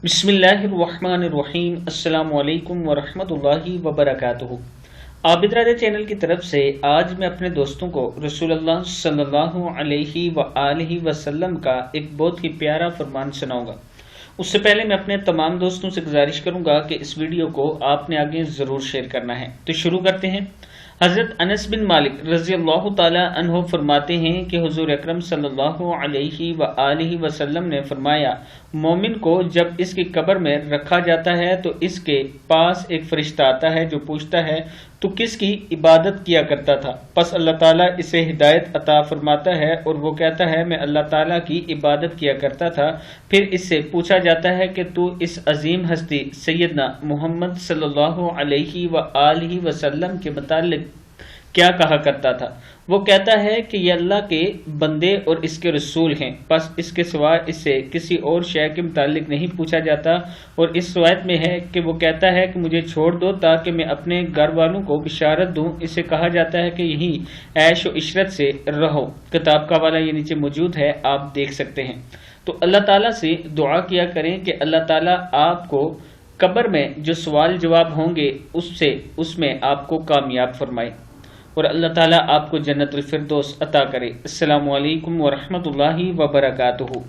बिस्मिल्लाहिर्रहमानिर्रहीम। अस्सलामु अलैकुम वरहमतुल्लाहि वबरकातुहू। आबिद राजा चैनल की तरफ से आज मैं अपने दोस्तों को रसूलुल्लाह सल्लल्लाहु अलैहि वआलिहि वसल्लम का एक बहुत ही प्यारा फरमान सुनाऊंगा। उससे पहले मैं अपने तमाम दोस्तों से गुजारिश करूंगा कि इस वीडियो को आपने आगे ज़रूर शेयर करना है। तो शुरू करते हैं। हज़रत अनस बिन मालिक रज़ी अल्लाह ताला अन्हु फरमाते हैं कि हुज़ूर अकरम सल्लल्लाहु अलैहि वआलिहि वसल्लम ने फरमाया, मोमिन को जब इसकी कब्र में रखा जाता है तो इसके पास एक फरिश्ता आता है जो पूछता है, तो किसकी इबादत किया करता था? बस अल्लाह ताला इसे हिदायत अता फरमाता है और वो कहता है, मैं अल्लाह ताला की इबादत किया करता था। फिर इससे पूछा जाता है कि तू इस अजीम हस्ती सैयदना मोहम्मद सल्लल्लाहु अलैहि वआलिहि वसल्लम के मुतालिक क्या कहा करता था? वो कहता है कि ये अल्लाह के बंदे और इसके रसूल हैं, बस इसके सिवा इससे किसी और शय के मुतालिक नहीं पूछा जाता। और इस रवायत में है कि वो कहता है कि मुझे छोड़ दो ताकि मैं अपने घर वालों को बिशारत दूं। इसे कहा जाता है कि यही ऐश व इशरत से रहो। किताब का हवाला ये नीचे मौजूद है, आप देख सकते हैं। तो अल्लाह ताला से दुआ किया करें कि अल्लाह ताला आपको कब्र में जो सवाल जवाब होंगे उसमें आपको कामयाब फरमाए और अल्लाह ताला आपको जन्नतुल फिरदौस अता करे। अस्सलामु अलैकुम व रहमतुल्लाहि व बरकातुहू।